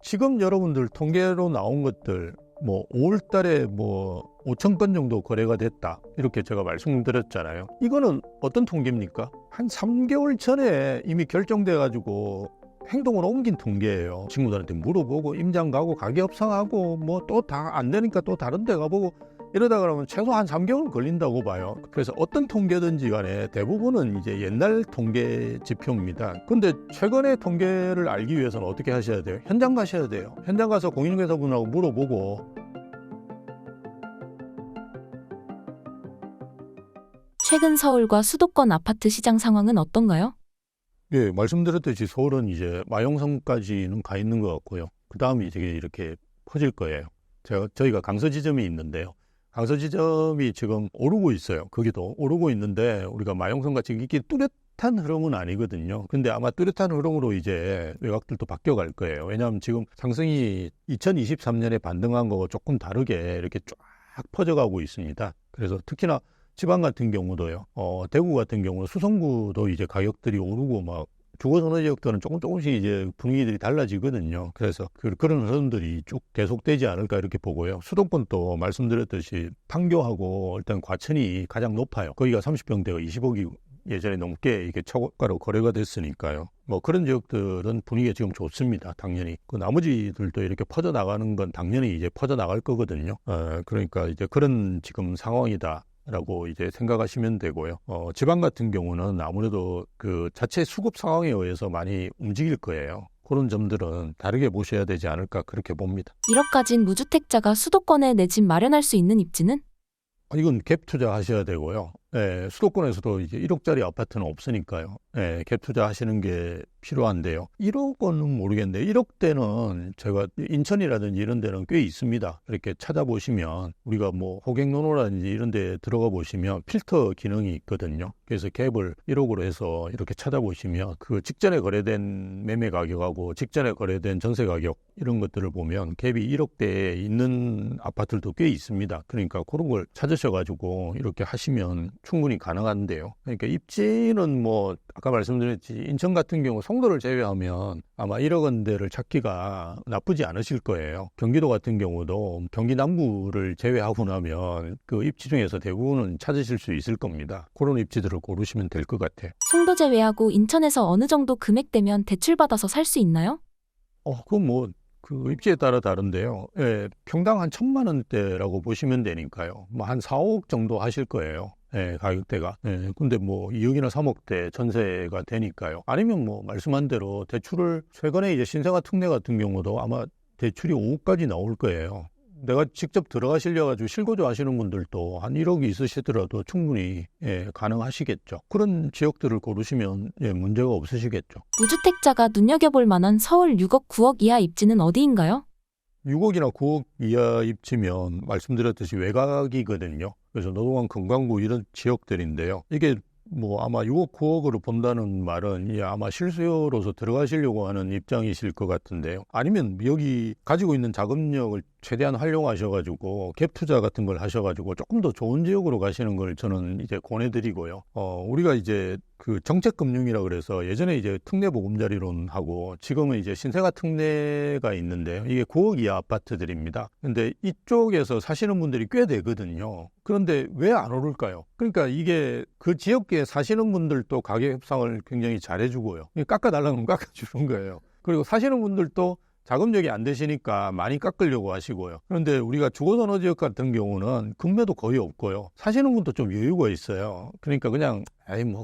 지금 여러분들 통계로 나온 것들 5월 달에 5천 건 정도 거래가 됐다 이렇게 제가 말씀드렸잖아요. 이거는 어떤 통계입니까? 한 3개월 전에 이미 결정돼 가지고 행동을 옮긴 통계예요. 친구들한테 물어보고 임장 가고 가게 협상하고 또 다 안 되니까 또 다른 데 가보고 이러다 그러면 최소 한 3개월 걸린다고 봐요. 그래서 어떤 통계든지 간에 대부분은 이제 옛날 통계 지표입니다. 근데 최근의 통계를 알기 위해서는 어떻게 하셔야 돼요? 현장 가셔야 돼요. 현장 가서 공인중개사분하고 물어보고. 최근 서울과 수도권 아파트 시장 상황은 어떤가요? 예, 말씀드렸듯이 서울은 이제 마용성까지는 가 있는 것 같고요. 그 다음에 이제 이렇게 퍼질 거예요. 저희가 강서지점이 있는데요. 강서지점이 지금 오르고 있어요. 거기도 오르고 있는데 우리가 마용성같이 이렇게 뚜렷한 흐름은 아니거든요. 근데 아마 뚜렷한 흐름으로 이제 외곽들도 바뀌어갈 거예요. 왜냐하면 지금 상승이 2023년에 반등한 거가 조금 다르게 이렇게 쫙 퍼져가고 있습니다. 그래서 특히나 지방 같은 경우도요. 대구 같은 경우는 수성구도 이제 가격들이 오르고 주거선호 지역들은 조금씩 이제 분위기들이 달라지거든요. 그래서 그런 흐름들이 쭉 계속되지 않을까 이렇게 보고요. 수도권도 말씀드렸듯이 판교하고 일단 과천이 가장 높아요. 거기가 30평대가 20억이 예전에 넘게 이게 초고가로 거래가 됐으니까요. 그런 지역들은 분위기가 지금 좋습니다. 당연히. 그 나머지들도 이렇게 퍼져나가는 건 당연히 이제 퍼져나갈 거거든요. 그러니까 이제 그런 지금 상황이다. 라고 이제 생각하시면 되고요. 지방 같은 경우는 아무래도 그 자체 수급 상황에 의해서 많이 움직일 거예요. 그런 점들은 다르게 보셔야 되지 않을까 그렇게 봅니다. 1억 가진 무주택자가 수도권에 내 집 마련할 수 있는 입지는? 이건 갭 투자하셔야 되고요. 수도권에서도 이제 1억짜리 아파트는 없으니까요. 갭 투자하시는 게 필요한데요. 1억은 모르겠는데 1억대는 제가 인천이라든지 이런 데는 꽤 있습니다. 이렇게 찾아보시면 우리가 호갱노노라든지 이런 데 들어가 보시면 필터 기능이 있거든요. 그래서 갭을 1억으로 해서 이렇게 찾아보시면 그 직전에 거래된 매매 가격하고 직전에 거래된 전세 가격 이런 것들을 보면 갭이 1억대에 있는 아파트들도 꽤 있습니다. 그러니까 그런 걸 찾으셔가지고 이렇게 하시면 충분히 가능한데요. 그러니까 입지는 아까 말씀드렸지 인천 같은 경우 송도를 제외하면 아마 1억 원대를 찾기가 나쁘지 않으실 거예요. 경기도 같은 경우도 경기 남부를 제외하고 나면 그 입지 중에서 대부분은 찾으실 수 있을 겁니다. 그런 입지들을 고르시면 될 것 같아요. 송도 제외하고 인천에서 어느 정도 금액대면 대출받아서 살 수 있나요? 그건 그 입지에 따라 다른데요. 평당 한 1,000만 원대라고 보시면 되니까요. 한 4, 5억 정도 하실 거예요. 가격대가. 근데 2억이나 3억대 전세가 되니까요. 아니면 말씀한 대로 대출을 최근에 이제 신생아 특례 같은 경우도 아마 대출이 5억까지 나올 거예요. 내가 직접 들어가시려 가지고 실거주 하시는 분들도 한 1억이 있으시더라도 충분히 가능하시겠죠. 그런 지역들을 고르시면 문제가 없으시겠죠. 무주택자가 눈여겨볼 만한 서울 6억, 9억 이하 입지는 어디인가요? 6억이나 9억 이하 입지면 말씀드렸듯이 외곽이거든요. 그래서 노동항, 금강구 이런 지역들인데요. 이게 아마 6억, 9억으로 본다는 말은 아마 실수요로서 들어가시려고 하는 입장이실 것 같은데요. 아니면 여기 가지고 있는 자금력을 최대한 활용하셔가지고 갭 투자 같은 걸 하셔가지고 조금 더 좋은 지역으로 가시는 걸 저는 이제 권해드리고요. 우리가 이제 그 정책금융이라 그래서 예전에 이제 특례 보금자리론하고 지금은 이제 신생아 특례가 있는데요. 이게 9억 이하 아파트들입니다. 근데 이쪽에서 사시는 분들이 꽤 되거든요. 그런데 왜 안 오를까요? 그러니까 이게 그 지역에 사시는 분들도 가격 협상을 굉장히 잘해주고요. 깎아달라면 깎아주는 거예요. 그리고 사시는 분들도 자금력이 안 되시니까 많이 깎으려고 하시고요. 그런데 우리가 주거선호 지역 같은 경우는 금매도 거의 없고요. 사시는 분도 좀 여유가 있어요. 그러니까 그냥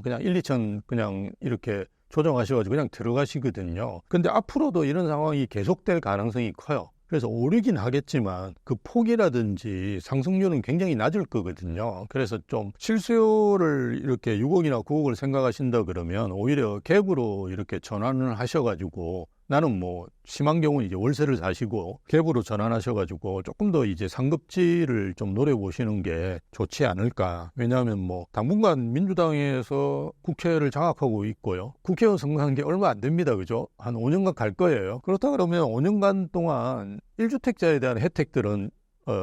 그냥 1, 2천 그냥 이렇게 조정하셔가지고 그냥 들어가시거든요. 근데 앞으로도 이런 상황이 계속될 가능성이 커요. 그래서 오르긴 하겠지만 그 폭이라든지 상승률은 굉장히 낮을 거거든요. 그래서 좀 실수요를 이렇게 6억이나 9억을 생각하신다 그러면 오히려 갭으로 이렇게 전환을 하셔가지고 나는 심한 경우는 이제 월세를 사시고 갭으로 전환하셔가지고 조금 더 이제 상급지를 좀 노려보시는 게 좋지 않을까. 왜냐하면 당분간 민주당에서 국회를 장악하고 있고요. 국회의원 선거한 게 얼마 안 됩니다. 그죠? 한 5년간 갈 거예요. 그렇다 그러면 5년간 동안 1주택자에 대한 혜택들은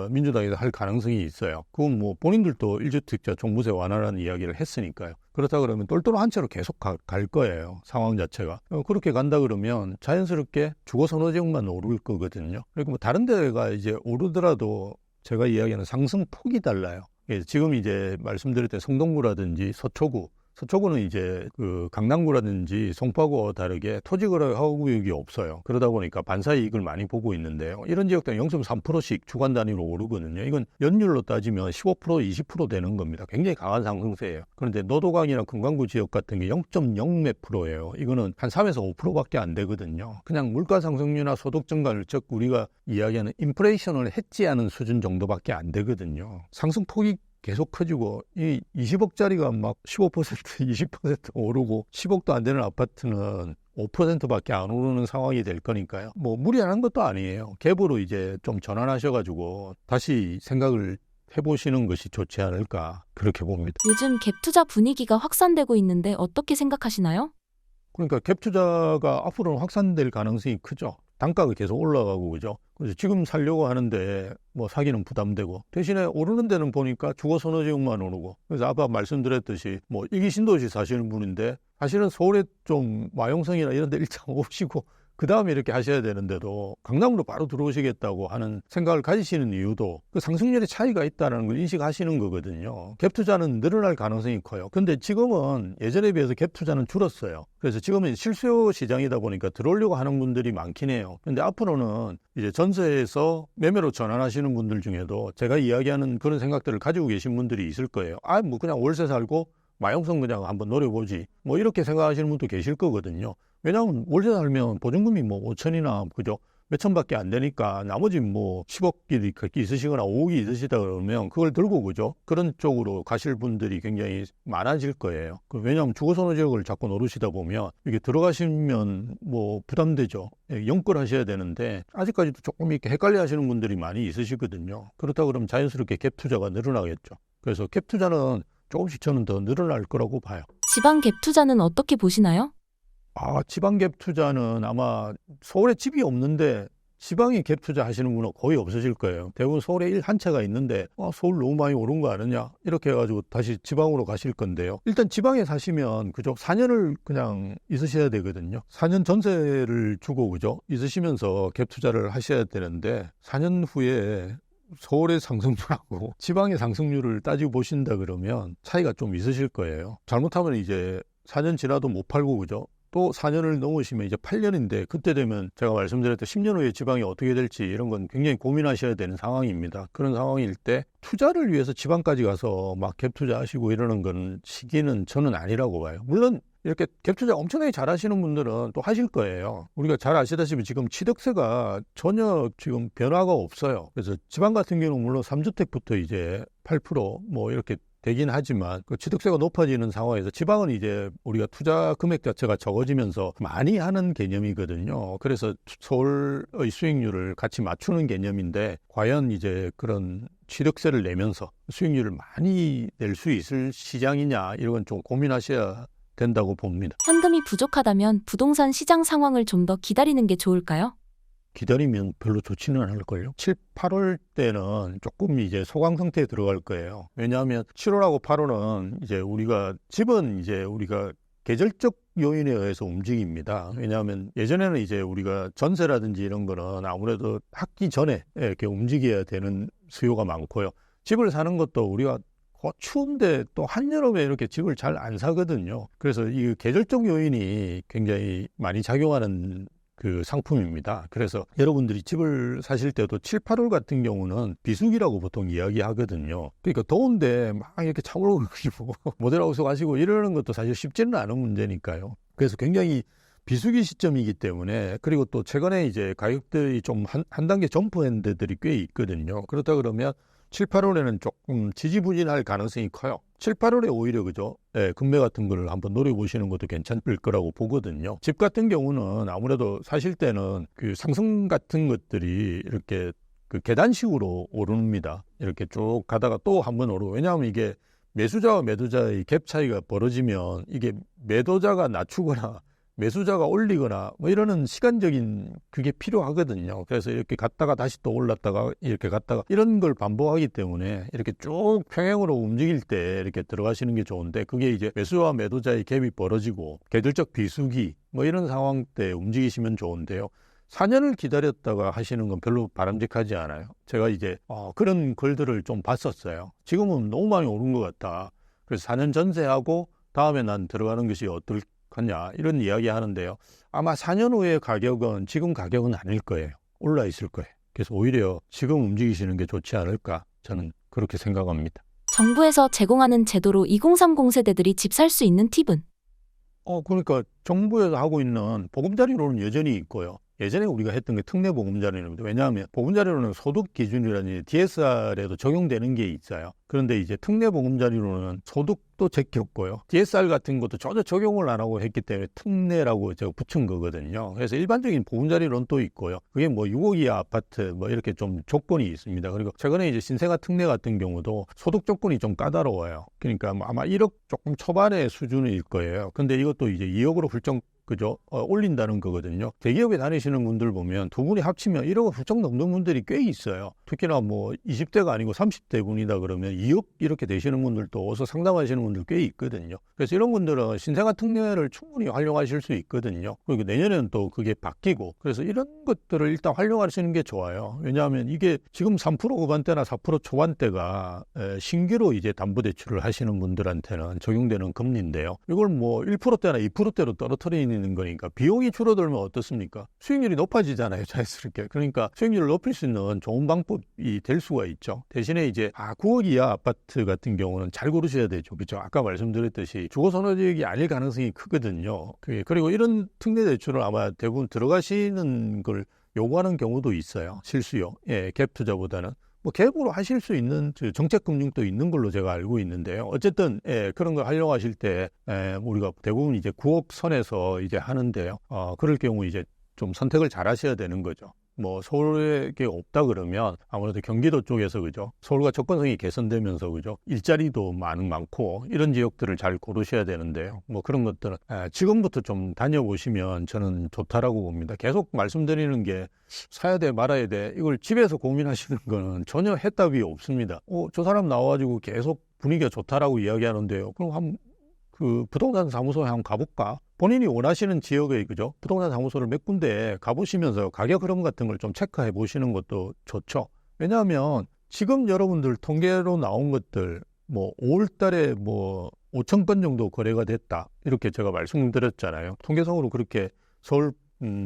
민주당에서 할 가능성이 있어요. 그건 본인들도 1주택자 종부세 완화라는 이야기를 했으니까요. 그렇다 그러면 똘똘한 채로 계속 갈 거예요. 상황 자체가. 그렇게 간다 그러면 자연스럽게 주거 선호지역만 오를 거거든요. 그리고 뭐 다른 데가 이제 오르더라도 제가 이야기하는 상승폭이 달라요. 지금 이제 말씀드릴 때 성동구라든지 서초구는 이제 그 강남구라든지 송파구와 다르게 토지거래 허가구역이 없어요. 그러다 보니까 반사 이익을 많이 보고 있는데요. 이런 지역들은 0.3%씩 주간 단위로 오르거든요. 이건 연율로 따지면 15%, 20% 되는 겁니다. 굉장히 강한 상승세예요. 그런데 노도강이나 금강구 지역 같은 게 0.0몇 %예요. 이거는 한 3에서 5%밖에 안 되거든요. 그냥 물가 상승률이나 소득 증가율, 즉 우리가 이야기하는 인플레이션을 해지하는 수준 정도밖에 안 되거든요. 상승폭이 계속 커지고 이 20억짜리가 막 15%, 20% 오르고 10억도 안 되는 아파트는 5%밖에 안 오르는 상황이 될 거니까요. 뭐 무리한 것도 아니에요. 갭으로 이제 좀 전환하셔가지고 다시 생각을 해보시는 것이 좋지 않을까 그렇게 봅니다. 요즘 갭 투자 분위기가 확산되고 있는데 어떻게 생각하시나요? 그러니까 갭 투자가 앞으로는 확산될 가능성이 크죠. 단가가 계속 올라가고 그죠. 그래서 지금 살려고 하는데 뭐 사기는 부담되고 대신에 오르는 데는 보니까 주거 선호지역만 오르고 그래서 아까 말씀드렸듯이 뭐 일기 신도시 사시는 분인데 사실은 서울에 좀 마용성이나 이런 데 일장 오시고 그 다음에 이렇게 하셔야 되는데도 강남으로 바로 들어오시겠다고 하는 생각을 가지시는 이유도 그 상승률의 차이가 있다는 걸 인식하시는 거거든요. 갭 투자는 늘어날 가능성이 커요. 근데 지금은 예전에 비해서 갭 투자는 줄었어요. 그래서 지금은 실수요 시장이다 보니까 들어오려고 하는 분들이 많긴 해요. 근데 앞으로는 이제 전세에서 매매로 전환하시는 분들 중에도 제가 이야기하는 그런 생각들을 가지고 계신 분들이 있을 거예요. 뭐 그냥 월세 살고 마용성 그냥 한번 노려보지 뭐 이렇게 생각하시는 분도 계실 거거든요. 왜냐하면 월세 살면 보증금이 뭐 5천이나 그죠 몇천밖에 안 되니까 나머지 뭐 10억이 있으시거나 5억이 있으시다 그러면 그걸 들고 그죠 그런 쪽으로 가실 분들이 굉장히 많아질 거예요. 왜냐하면 주거선호지역을 자꾸 노르시다 보면 이게 들어가시면 뭐 부담되죠. 영끌하셔야 되는데 아직까지도 조금 이렇게 헷갈려 하시는 분들이 많이 있으시거든요. 그렇다 그러면 자연스럽게 갭 투자가 늘어나겠죠. 그래서 갭 투자는 조금씩 저는 더 늘어날 거라고 봐요. 지방 갭 투자는 어떻게 보시나요? 지방 갭 투자는 아마 서울에 집이 없는데 지방에 갭 투자 하시는 분은 거의 없으실 거예요. 대부분 서울에 한 채가 있는데 서울 너무 많이 오른 거 아니냐 이렇게 해가지고 다시 지방으로 가실 건데요. 일단 지방에 사시면 그죠 4년을 그냥 있으셔야 되거든요. 4년 전세를 주고 그죠 있으시면서 갭 투자를 하셔야 되는데 4년 후에 서울의 상승률하고 지방의 상승률을 따지고 보신다 그러면 차이가 좀 있으실 거예요. 잘못하면 이제 4년 지나도 못 팔고 그죠? 또 4년을 넘으시면 이제 8년인데 그때 되면 제가 말씀드렸던 10년 후에 지방이 어떻게 될지 이런 건 굉장히 고민하셔야 되는 상황입니다. 그런 상황일 때 투자를 위해서 지방까지 가서 막 갭 투자하시고 이러는 건 시기는 저는 아니라고 봐요. 물론 이렇게 갭 투자 엄청나게 잘 하시는 분들은 또 하실 거예요. 우리가 잘 아시다시피 지금 취득세가 전혀 지금 변화가 없어요. 그래서 지방 같은 경우는 물론 3주택부터 이제 8%뭐 이렇게 되긴 하지만 그 취득세가 높아지는 상황에서 지방은 이제 우리가 투자 금액 자체가 적어지면서 많이 하는 개념이거든요. 그래서 서울의 수익률을 같이 맞추는 개념인데 과연 이제 그런 취득세를 내면서 수익률을 많이 낼 수 있을 시장이냐 이런 건 좀 고민하셔야 된다고 봅니다. 현금이 부족하다면 부동산 시장 상황을 좀 더 기다리는 게 좋을까요? 기다리면 별로 좋지는 않을걸요. 7, 8월 때는 조금 이제 소강 상태에 들어갈 거예요. 왜냐하면 7월하고 8월은 이제 집은 이제 우리가 계절적 요인에 의해서 움직입니다. 왜냐하면 예전에는 이제 우리가 전세라든지 이런 거는 아무래도 학기 전에 이렇게 움직여야 되는 수요가 많고요. 집을 사는 것도 우리가 추운데 또 한여름에 이렇게 집을 잘 안 사거든요. 그래서 이 계절적 요인이 굉장히 많이 작용하는 그 상품입니다. 그래서 여러분들이 집을 사실 때도 7, 8월 같은 경우는 비수기라고 보통 이야기하거든요. 그러니까 더운데 막 이렇게 차오르고 모델하우스 가시고 이러는 것도 사실 쉽지는 않은 문제니까요. 그래서 굉장히 비수기 시점이기 때문에 그리고 또 최근에 이제 가격들이 좀 한 단계 점프한 데들이 꽤 있거든요. 그렇다 그러면 7, 8월에는 조금 지지부진할 가능성이 커요. 7, 8월에 오히려 그죠? 금매 같은 거를 한번 노려보시는 것도 괜찮을 거라고 보거든요. 집 같은 경우는 아무래도 사실 때는 그 상승 같은 것들이 이렇게 그 계단식으로 오릅니다. 이렇게 쭉 가다가 또 한번 오르고. 왜냐하면 이게 매수자와 매도자의 갭 차이가 벌어지면 이게 매도자가 낮추거나 매수자가 올리거나 뭐 이러는 시간적인 그게 필요하거든요. 그래서 이렇게 갔다가 다시 또 올랐다가 이렇게 갔다가 이런 걸 반복하기 때문에 이렇게 쭉 평행으로 움직일 때 이렇게 들어가시는 게 좋은데, 그게 이제 매수와 매도자의 갭이 벌어지고 계절적 비수기 뭐 이런 상황 때 움직이시면 좋은데요. 4년을 기다렸다가 하시는 건 별로 바람직하지 않아요. 제가 이제 그런 글들을 좀 봤었어요. 지금은 너무 많이 오른 것 같다. 그래서 4년 전세하고 다음에 난 들어가는 것이 어떨까냐 이런 이야기 하는데요. 아마 4년 후의 가격은 지금 가격은 아닐 거예요. 올라 있을 거예요. 그래서 오히려 지금 움직이시는 게 좋지 않을까, 저는 그렇게 생각합니다. 정부에서 제공하는 제도로 2030 세대들이 집 살 수 있는 팁은? 그러니까 정부에서 하고 있는 보금자리로는 여전히 있고요. 예전에 우리가 했던 게 특례 보금자리입니다. 왜냐하면 보금자리로는 소득 기준이라든지 DSR에도 적용되는 게 있어요. 그런데 이제 특례 보금자리로는 소득도 제꼈고요. DSR 같은 것도 전혀 적용을 안 하고 했기 때문에 특례라고 제가 붙인 거거든요. 그래서 일반적인 보금자리론 또 있고요. 그게 뭐 6억 이하 아파트 뭐 이렇게 좀 조건이 있습니다. 그리고 최근에 이제 신생아 특례 같은 경우도 소득 조건이 좀 까다로워요. 그러니까 뭐 아마 1억 조금 초반의 수준일 거예요. 근데 이것도 이제 2억으로 훌쩍 그죠? 올린다는 거거든요. 대기업에 다니시는 분들 보면 두 분이 합치면 1억을 훌쩍 넘는 분들이 꽤 있어요. 특히나 뭐 20대가 아니고 30대 분이다 그러면 2억 이렇게 되시는 분들도 어서 상담하시는 분들 꽤 있거든요. 그래서 이런 분들은 신생아 특례를 충분히 활용하실 수 있거든요. 그리고 내년에는 또 그게 바뀌고, 그래서 이런 것들을 일단 활용하시는 게 좋아요. 왜냐하면 이게 지금 3% 후반대나 4% 초반대가 신규로 이제 담보대출을 하시는 분들한테는 적용되는 금리인데요. 이걸 뭐 1%대나 2%대로 떨어뜨리는 거니까 비용이 줄어들면 어떻습니까? 수익률이 높아지잖아요, 자연스럽게. 그러니까 수익률을 높일 수 있는 좋은 방법이 될 수가 있죠. 대신에 이제 9억 이하 아파트 같은 경우는 잘 고르셔야 되죠. 그렇죠? 아까 말씀드렸듯이 주거선호지역이 아닐 가능성이 크거든요. 그리고 이런 특례 대출을 아마 대부분 들어가시는 걸 요구하는 경우도 있어요. 실수요. 갭 투자보다는. 뭐 갭으로 하실 수 있는 정책금융도 있는 걸로 제가 알고 있는데요. 어쨌든 그런 걸 활용하실 때 우리가 대부분 이제 9억 선에서 이제 하는데요. 그럴 경우 이제 좀 선택을 잘 하셔야 되는 거죠. 뭐 서울에 없다 그러면 아무래도 경기도 쪽에서 그죠. 서울과 접근성이 개선되면서 그죠. 일자리도 많고 이런 지역들을 잘 고르셔야 되는데요. 뭐 그런 것들은 지금부터 좀 다녀보시면 저는 좋다라고 봅니다. 계속 말씀드리는 게 사야 돼 말아야 돼 이걸 집에서 고민하시는 거는 전혀 해답이 없습니다. 저 사람 나와가지고 계속 분위기가 좋다라고 이야기하는데요. 그럼 그 부동산 사무소에 한번 가볼까? 본인이 원하시는 지역의 그죠? 부동산 사무소를 몇 군데 가보시면서 가격 흐름 같은 걸 좀 체크해 보시는 것도 좋죠. 왜냐하면 지금 여러분들 통계로 나온 것들 뭐 5월 달에 뭐 5천 건 정도 거래가 됐다. 이렇게 제가 말씀드렸잖아요. 통계상으로 그렇게 서울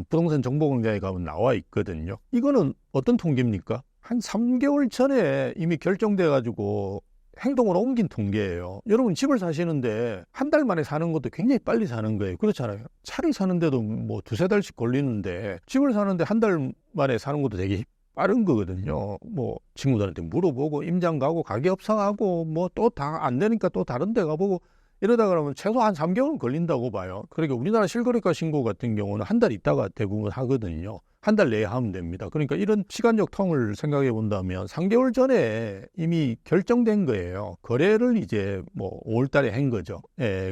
부동산 정보공장에 가면 나와 있거든요. 이거는 어떤 통계입니까? 한 3개월 전에 이미 결정돼-가지고 행동을 옮긴 통계예요. 여러분 집을 사시는데 한 달 만에 사는 것도 굉장히 빨리 사는 거예요. 그렇잖아요. 차를 사는데도 뭐 2-3달씩 걸리는데 집을 사는데 한 달 만에 사는 것도 되게 빠른 거거든요. 뭐 친구들한테 물어보고 임장 가고 가게 협상하고 뭐 또 다 안 되니까 또 다른 데 가보고 이러다 그러면 최소 한 3개월은 걸린다고 봐요. 그러니까 우리나라 실거래가 신고 같은 경우는 한 달 있다가 대부분 하거든요. 한 달 내에 하면 됩니다. 그러니까 이런 시간적 텀을 생각해 본다면 3개월 전에 이미 결정된 거예요. 거래를 이제 뭐 5월 달에 한 거죠.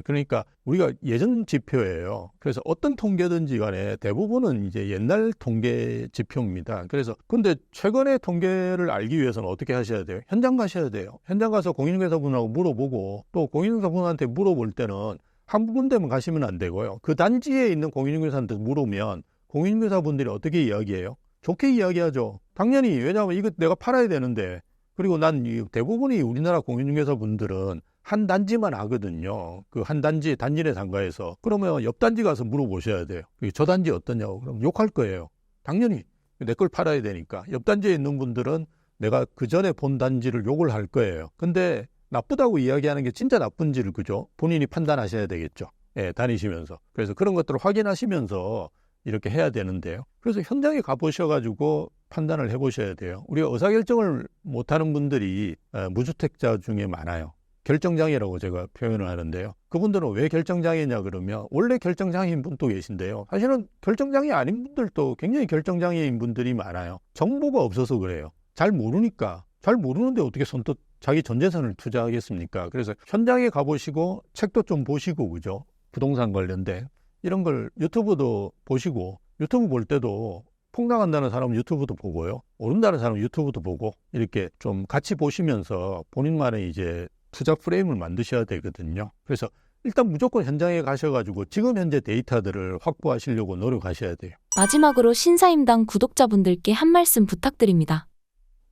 그러니까 우리가 예전 지표예요. 그래서 어떤 통계든지 간에 대부분은 이제 옛날 통계 지표입니다. 그래서 근데 최근의 통계를 알기 위해서는 어떻게 하셔야 돼요? 현장 가셔야 돼요. 현장 가서 공인중개사분하고 물어보고, 또 공인중개사분한테 물어볼 때는 한 군데만 가시면 안 되고요. 그 단지에 있는 공인중개사한테 물으면 공인중개사분들이 어떻게 이야기해요? 좋게 이야기하죠. 당연히. 왜냐하면 이거 내가 팔아야 되는데, 그리고 난 대부분이 우리나라 공인중개사분들은 한 단지만 하거든요. 그 한 단지 내 상가에서. 그러면 옆 단지 가서 물어보셔야 돼요. 저 단지 어떠냐고. 그럼 욕할 거예요. 당연히 내 걸 팔아야 되니까. 옆 단지에 있는 분들은 내가 그 전에 본 단지를 욕을 할 거예요. 근데 나쁘다고 이야기하는 게 진짜 나쁜지를 그죠? 본인이 판단하셔야 되겠죠. 다니시면서. 그래서 그런 것들을 확인하시면서 이렇게 해야 되는데요. 그래서 현장에 가보셔가지고 판단을 해보셔야 돼요. 우리가 의사결정을 못하는 분들이 무주택자 중에 많아요. 결정장애라고 제가 표현을 하는데요. 그분들은 왜 결정장애냐 그러면 원래 결정장애인 분도 계신데요. 사실은 결정장애 아닌 분들도 굉장히 결정장애인 분들이 많아요. 정보가 없어서 그래요. 잘 모르니까. 잘 모르는데 어떻게 선뜻 자기 전 재산을 투자하겠습니까? 그래서 현장에 가보시고 책도 좀 보시고 그죠? 부동산 관련된 이런 걸 유튜브도 보시고 유튜브 볼 때도 폭락한다는 사람은 유튜브도 보고요. 오른다는 사람은 유튜브도 보고 이렇게 좀 같이 보시면서 본인만의 이제 투자 프레임을 만드셔야 되거든요. 그래서 일단 무조건 현장에 가셔가지고 지금 현재 데이터들을 확보하시려고 노력하셔야 돼요. 마지막으로 신사임당 구독자분들께 한 말씀 부탁드립니다.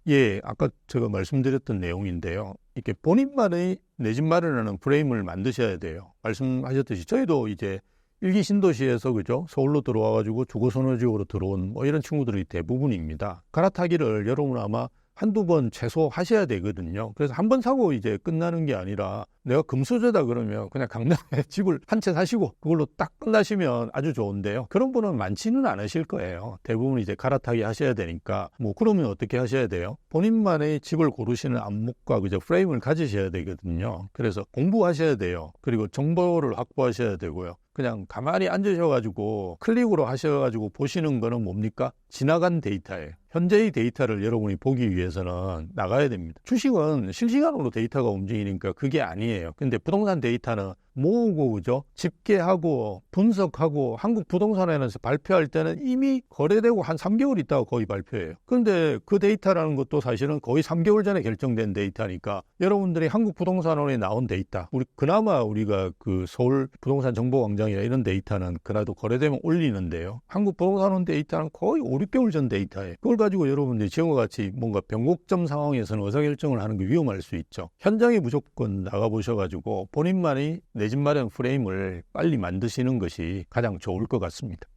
예, 아까 제가 말씀드렸던 내용인데요. 이렇게 본인만의 내 집 마련하는 프레임을 만드셔야 돼요. 말씀하셨듯이 저희도 이제 일기 신도시에서 그죠? 서울로 들어와가지고 주거선호지역으로 들어온 뭐 이런 친구들이 대부분입니다. 갈아타기를 여러분 아마 한두 번 최소 하셔야 되거든요. 그래서 한 번 사고 이제 끝나는 게 아니라 내가 금수저다 그러면 그냥 강남에 집을 한 채 사시고 그걸로 딱 끝나시면 아주 좋은데요. 그런 분은 많지는 않으실 거예요. 대부분 이제 갈아타기 하셔야 되니까 뭐 그러면 어떻게 하셔야 돼요? 본인만의 집을 고르시는 안목과 그저 프레임을 가지셔야 되거든요. 그래서 공부하셔야 돼요. 그리고 정보를 확보하셔야 되고요. 그냥 가만히 앉으셔가지고 클릭으로 하셔가지고 보시는 거는 뭡니까? 지나간 데이터예요. 현재의 데이터를 여러분이 보기 위해서는 나가야 됩니다. 주식은 실시간으로 데이터가 움직이니까 그게 아니에요. 근데 부동산 데이터는 모으고 그죠? 집계하고 분석하고 한국 부동산에서 발표할 때는 이미 거래되고 한 3개월 있다가 거의 발표해요. 그런데 그 데이터라는 것도 사실은 거의 3개월 전에 결정된 데이터니까 여러분들이 한국 부동산원에 나온 데이터, 그나마 우리가 그 서울 부동산 정보광장이나 이런 데이터는 그래도 거래되면 올리는데요. 한국 부동산원 데이터는 거의 5, 6개월 전 데이터예요. 그걸 가지고 여러분들이 지금과 같이 뭔가 변곡점 상황에서는 의사결정을 하는 게 위험할 수 있죠. 현장에 무조건 나가보셔가지고 본인만의 내 집 마련 프레임을 빨리 만드시는 것이 가장 좋을 것 같습니다.